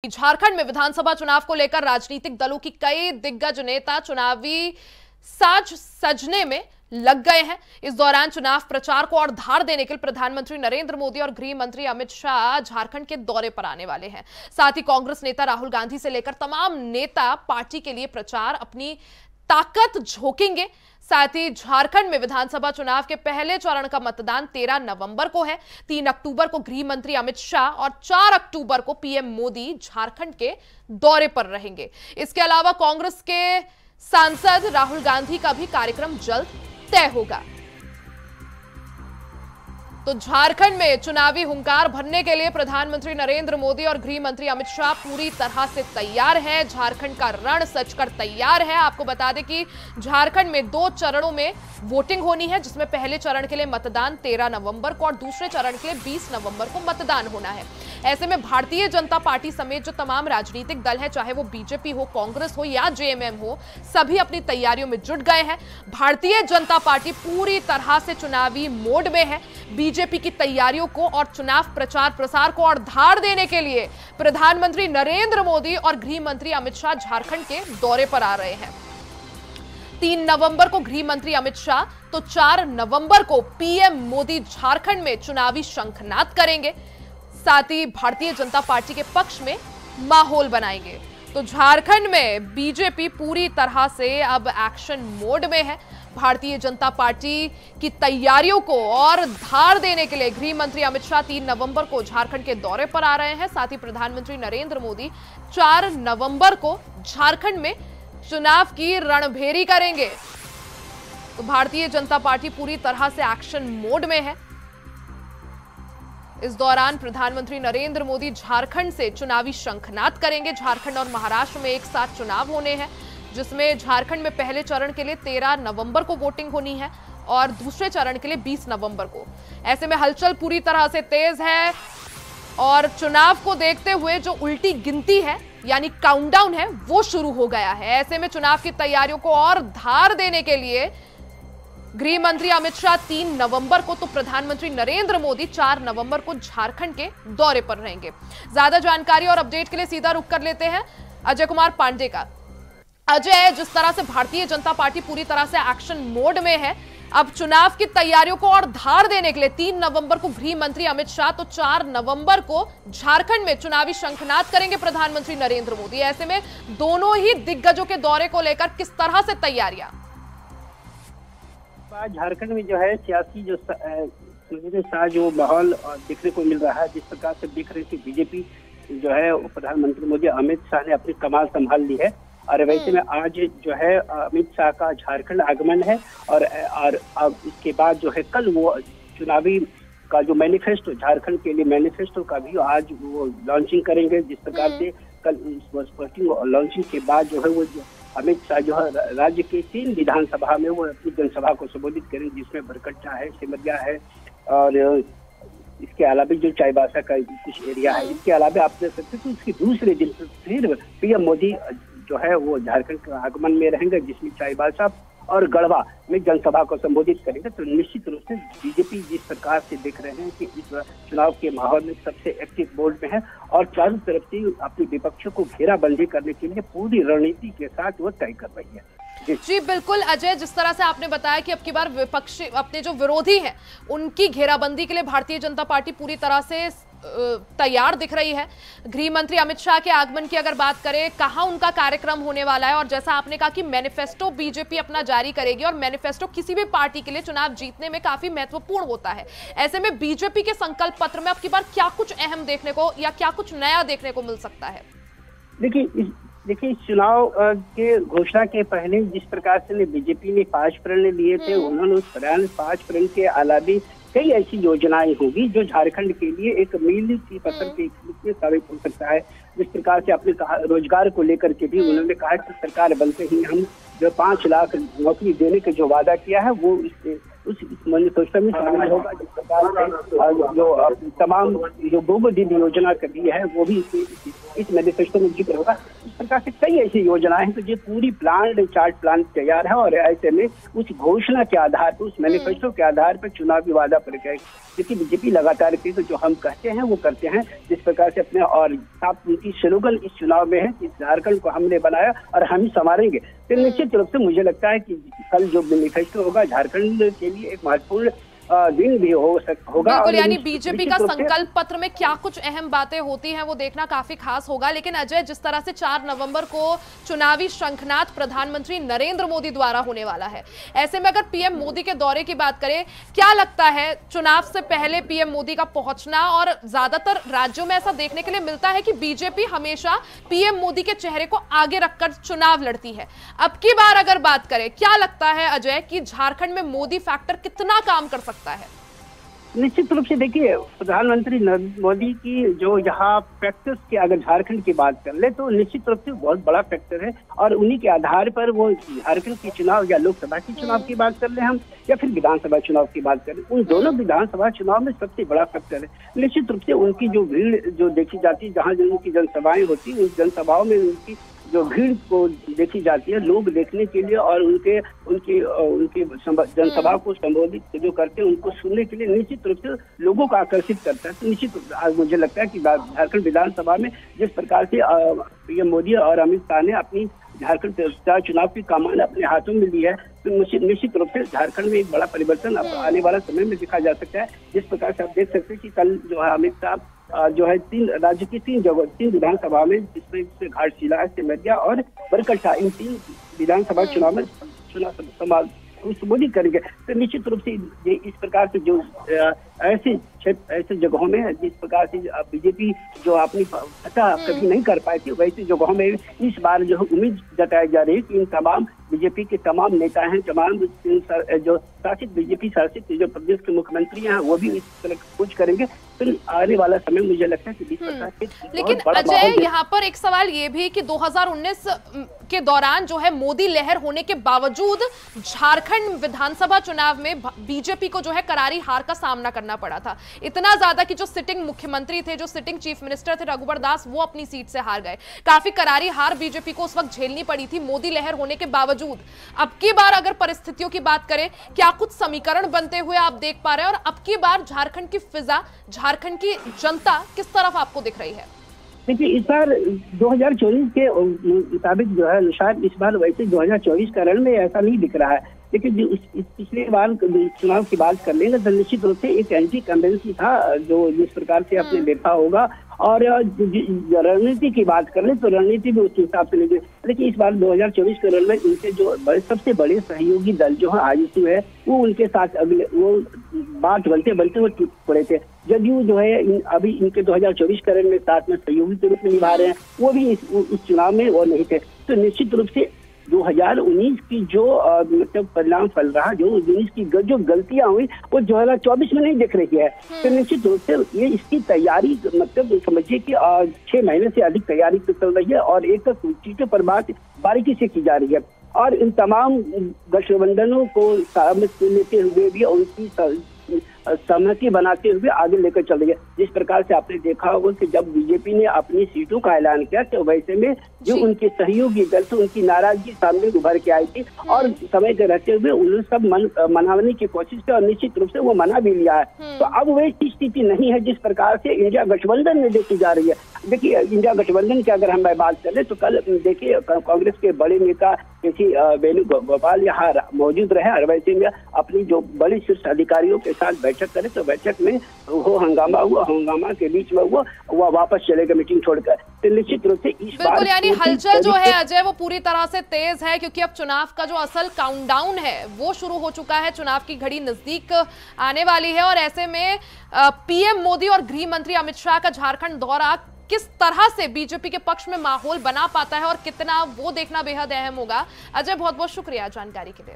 झारखंड में विधानसभा चुनाव को लेकर राजनीतिक दलों की कई दिग्गज नेता चुनावी साज सजने में लग गए हैं। इस दौरान चुनाव प्रचार को और धार देने के लिए प्रधानमंत्री नरेंद्र मोदी और गृह मंत्री अमित शाह झारखंड के दौरे पर आने वाले हैं। साथ ही कांग्रेस नेता राहुल गांधी से लेकर तमाम नेता पार्टी के लिए प्रचार अपनी ताकत झोंकेंगे। साथ ही झारखंड में विधानसभा चुनाव के पहले चरण का मतदान 13 नवंबर को है। 3 अक्टूबर को गृह मंत्री अमित शाह और 4 अक्टूबर को पीएम मोदी झारखंड के दौरे पर रहेंगे। इसके अलावा कांग्रेस के सांसद राहुल गांधी का भी कार्यक्रम जल्द तय होगा। तो झारखंड में चुनावी हुंकार भरने के लिए प्रधानमंत्री नरेंद्र मोदी और गृह मंत्री अमित शाह पूरी तरह से तैयार हैं। झारखंड का रण सजकर तैयार है। आपको बता दें कि झारखंड में 2 चरणों में वोटिंग होनी है, जिसमें पहले चरण के लिए मतदान 13 नवंबर को और दूसरे चरण के लिए 20 नवंबर को मतदान होना है। ऐसे में भारतीय जनता पार्टी समेत जो तमाम राजनीतिक दल है, चाहे वो बीजेपी हो, कांग्रेस हो या जेएमएम हो, सभी अपनी तैयारियों में जुट गए हैं। भारतीय जनता पार्टी पूरी तरह से चुनावी मोड में है। बीजेपी की तैयारियों को और चुनाव प्रचार प्रसार को और धार देने के लिए प्रधानमंत्री नरेंद्र मोदी और गृह मंत्री अमित शाह झारखंड के दौरे पर आ रहे हैं। 3 नवंबर को गृह मंत्री अमित शाह तो 4 नवंबर को पीएम मोदी झारखंड में चुनावी शंखनाद करेंगे। साथ ही भारतीय जनता पार्टी के पक्ष में माहौल बनाएंगे। तो झारखंड में बीजेपी पूरी तरह से अब एक्शन मोड में है। भारतीय जनता पार्टी की तैयारियों को और धार देने के लिए गृह मंत्री अमित शाह 3 नवंबर को झारखंड के दौरे पर आ रहे हैं। साथ ही प्रधानमंत्री नरेंद्र मोदी 4 नवंबर को झारखंड में चुनाव की रणभेरी करेंगे। तो भारतीय जनता पार्टी पूरी तरह से एक्शन मोड में है। इस दौरान प्रधानमंत्री नरेंद्र मोदी झारखंड से चुनावी शंखनाद करेंगे। झारखंड और महाराष्ट्र में एक साथ चुनाव होने हैं, जिसमें झारखंड में पहले चरण के लिए 13 नवंबर को वोटिंग होनी है और दूसरे चरण के लिए 20 नवंबर को। ऐसे में हलचल पूरी तरह से तेज है और चुनाव को देखते हुए जो उल्टी गिनती है यानी काउंटडाउन है वो शुरू हो गया है। ऐसे में चुनाव की तैयारियों को और धार देने के लिए गृह मंत्री अमित शाह 3 नवंबर को तो प्रधानमंत्री नरेंद्र मोदी 4 नवंबर को झारखंड के दौरे पर रहेंगे। ज्यादा जानकारी और अपडेट के लिए सीधा रुख कर लेते हैं अजय कुमार पांडे का। अजय, जिस तरह से भारतीय जनता पार्टी पूरी तरह से एक्शन मोड में है, अब चुनाव की तैयारियों को और धार देने के लिए 3 नवंबर को गृह मंत्री अमित शाह तो 4 नवंबर को झारखंड में चुनावी शंखनाद करेंगे प्रधानमंत्री नरेंद्र मोदी। ऐसे में दोनों ही दिग्गजों के दौरे को लेकर किस तरह से तैयारियां? झारखंड में जो है सियासी जो माहौल देखने को मिल रहा है, जिस प्रकार से दिख रही थी बीजेपी जो है प्रधानमंत्री मोदी अमित शाह ने अपनी कमान संभाल ली है। और वैसे में आज जो है अमित शाह का झारखंड आगमन है और अब इसके बाद जो है कल वो चुनावी का जो मैनिफेस्टो झारखंड के लिए मैनिफेस्टो का भी आज वो लॉन्चिंग करेंगे। जिस प्रकार से कल लॉन्चिंग के बाद जो है वो अमित शाह जो है राज्य के 3 विधानसभा में वो अपनी जनसभा को संबोधित करेंगे, जिसमें बरकट्टा है, सिमरिया है और इसके अलावा जो चाईबासा का कुछ एरिया है। इसके अलावा आप देख सकते हैं उसके दूसरे दिन फिर पीएम मोदी जो है वो झारखंड के आगमन में रहेंगे, जिसमें चाईबासा और गढ़वा में जनसभा को संबोधित करेंगे। तो निश्चित रूप से बीजेपी जिस प्रकार से देख रहे हैं कि इस चुनाव के माहौल में सबसे एक्टिव मोड में है और चारों तरफ से अपने विपक्षों को घेराबंदी करने के लिए पूरी रणनीति के साथ वो तय कर रही है। जी बिल्कुल अजय, जिस तरह से आपने बताया कि अब की बार विपक्षी अपने जो विरोधी हैं उनकी घेराबंदी के लिए भारतीय जनता पार्टी पूरी तरह से तैयार दिख रही है। गृह मंत्री अमित शाह के आगमन की अगर बात करें, कहां उनका कार्यक्रम होने वाला है, और जैसा आपने कहा कि मैनिफेस्टो बीजेपी अपना जारी करेगी और मैनिफेस्टो किसी भी पार्टी के लिए चुनाव जीतने में काफी महत्वपूर्ण होता है। ऐसे में बीजेपी के संकल्प पत्र में अब की बार क्या कुछ अहम देखने को या क्या कुछ नया देखने को मिल सकता है? देखिए चुनाव के घोषणा के पहले जिस प्रकार से बीजेपी ने 5 प्रण लिए थे, उन्होंने उस 5 प्रण के अलावा कई ऐसी योजनाएं होगी जो झारखंड के लिए एक मील की पत्थर के रूप में साबित हो सकता है। जिस प्रकार से आपने कहा रोजगार को लेकर के भी उन्होंने कहा कि सरकार बनते ही हम जो 5 लाख नौकरी देने का जो वादा किया है वो उस मैनिफेस्टो में शामिल होगा। जिस प्रकार से जो तमाम जो 2 दिन योजना का दी है वो भी इस मैनिफेस्टो में जिक्र होगा। इस प्रकार से कई ऐसी योजनाएं हैं, तो ये पूरी चार्ट तैयार है। और ऐसे में उस घोषणा के आधार पर, उस मैनिफेस्टो के आधार पर चुनावी वादा प्रक्रिया, क्योंकि बीजेपी लगातार की तो जो हम कहते हैं वो करते हैं, जिस प्रकार से अपने और साफ उनकी स्लोगन इस चुनाव में है कि झारखंड को हमने बनाया और हम ही संवारेंगे। तो निश्चित रूप से मुझे लगता है कि कल जो मैनिफेस्टो होगा झारखंड के लिए एक महत्वपूर्ण दिन भी होगा। बिल्कुल, यानी बीजेपी का संकल्प पत्र में क्या कुछ अहम बातें होती हैं वो देखना काफी खास होगा। लेकिन अजय, जिस तरह से 4 नवंबर को चुनावी शंखनाद प्रधानमंत्री नरेंद्र मोदी द्वारा होने वाला है, ऐसे में अगर पीएम मोदी के दौरे की बात करें, क्या लगता है चुनाव से पहले पीएम मोदी का पहुंचना, और ज्यादातर राज्यों में ऐसा देखने के लिए मिलता है कि बीजेपी हमेशा पीएम मोदी के चेहरे को आगे रखकर चुनाव लड़ती है। अब की बार अगर बात करें, क्या लगता है अजय कि झारखंड में मोदी फैक्टर कितना काम कर सकता है? निश्चित रूप से देखिए, प्रधानमंत्री नरेंद्र मोदी की जो यहाँ फैक्टर्स की अगर झारखंड की बात कर ले तो निश्चित रूप से बहुत बड़ा फैक्टर है, और उन्हीं के आधार पर वो झारखंड की चुनाव या लोकसभा की चुनाव की बात कर ले हम, या फिर विधानसभा चुनाव की बात करें, उन दोनों विधानसभा चुनाव में सबसे बड़ा फैक्टर है। निश्चित रूप से उनकी जो भीड़ जो देखी जाती है, जहाँ जो उनकी जनसभाएं होती है, उन जनसभाओं में उनकी जो भीड़ को देखी जाती है, लोग देखने के लिए और उनकी जनसभा को संबोधित जो करते हैं उनको सुनने के लिए निश्चित रूप से लोगों को आकर्षित करता है। तो निश्चित आज मुझे लगता है कि झारखंड विधानसभा में जिस प्रकार से पीएम मोदी और अमित शाह ने अपनी झारखंड चुनाव की कमान अपने हाथों में ली है, तो निश्चित रूप से झारखंड में एक बड़ा परिवर्तन आने वाला समय में देखा जा सकता है। जिस प्रकार से आप देख सकते हैं कि कल जो है अमित शाह जो है राज्य की 3 विधानसभा में, जिसमें घाटशिला, सिमरिया और बरकट्टा, इन 3 विधानसभा चुनाव में संबोधित करेंगे। तो निश्चित रूप से ये इस प्रकार से जो ऐसे जगहों में जिस प्रकार से बीजेपी जो अपनी फतह कभी नहीं कर पाई थी, वैसी जगहों में इस बार जो उम्मीद जताई जा रही है कि इन तमाम बीजेपी के तमाम नेता हैं, तमाम जो शासित बीजेपी शासित जो प्रदेश के मुख्यमंत्री हैं, वो भी इस तरह कुछ करेंगे। फिर आने वाला समय मुझे लगता है कि 20% लेकिन अजय, यहाँ पर एक सवाल ये भी कि 2019 के दौरान जो है मोदी लहर होने के बावजूद झारखंड विधानसभा चुनाव में बीजेपी को जो है करारी हार का सामना करना पड़ा था। इतना ज्यादा कि जो सिटिंग मुख्यमंत्री थे, जो सिटिंग चीफ मिनिस्टर थे रघुवर दास, वो अपनी सीट से हार गए। काफी करारी हार बीजेपी को उस वक्त झेलनी पड़ी थी मोदी लहर होने के बावजूद। अब की बार अगर परिस्थितियों की बात करें, क्या कुछ समीकरण बनते हुए आप देख पा रहे हैं, और अब की बार झारखंड की फिजा, झारखंड की जनता किस तरफ आपको दिख रही है? देखिए, इस बार 2024 के मुताबिक जो है अनुसार इस बार वैसे 2024 का रण में ऐसा नहीं दिख रहा है। लेकिन इस पिछले बार चुनाव की बात कर लेंगे तो निश्चित रूप से एक एंटी कंबेंसी था, जो जिस प्रकार से आपने देखा होगा। और रणनीति की बात कर ले तो रणनीति भी उस हिसाब से नहीं, लेकिन इस बार 2024 के रण में इनके जो सबसे बड़े सहयोगी दल जो है आजसू है, वो उनके साथ वो बात बनते वो टूट पड़े थे। जदयू जो है अभी इनके 2024 के रण में साथ में सहयोगी के रूप में निभा रहे हैं, वो भी इस चुनाव में वो नहीं थे। तो निश्चित रूप से 2019 की जो मतलब परिणाम फल रहा, जो 2019 की जो गलतियां हुई वो 2024 में नहीं दिख रही है। तो निश्चित रूप से ये इसकी तैयारी मतलब समझिए कि 6 महीने से अधिक तैयारी चल रही है, और एक चीजों पर बात बारीकी से की जा रही है, और इन तमाम गठबंधनों को सामने लेते हुए भी उनकी सहमति बनाते हुए आगे लेकर चल रही है। जिस प्रकार से आपने देखा होगा कि जब बीजेपी ने अपनी सीटों का ऐलान किया तो वैसे में जो उनके सहयोगी दल से उनकी नाराजगी सामने उभर के आई थी, और समय के रहते हुए उन्होंने सब मनाने की कोशिश की, और निश्चित रूप से वो मना भी लिया है। तो अब वैसी स्थिति नहीं है जिस प्रकार से इंडिया गठबंधन में देखी जा रही है। देखिए, इंडिया गठबंधन की अगर हम बात करें तो कल देखिए कांग्रेस के बड़े नेता जैसे वेणुगोपाल यहाँ मौजूद रहे, और वैसे में अपनी जो बड़े शीर्ष अधिकारियों के साथ बैठक करे, तो बैठक में वो हंगामा के बीच में वो वापस चले गए मीटिंग छोड़कर। तो निश्चित रूप से इस बार यानी हलचल जो है अजय वो पूरी तरह से तेज है, क्योंकि अब चुनाव का जो असल काउंटडाउन है वो शुरू हो चुका है, चुनाव की घड़ी नजदीक आने वाली है। और ऐसे में पीएम मोदी और गृह मंत्री अमित शाह का झारखंड दौरा किस तरह से बीजेपी के पक्ष में माहौल बना पाता है और कितना, वो देखना बेहद अहम होगा। अजय, बहुत बहुत शुक्रिया जानकारी के लिए।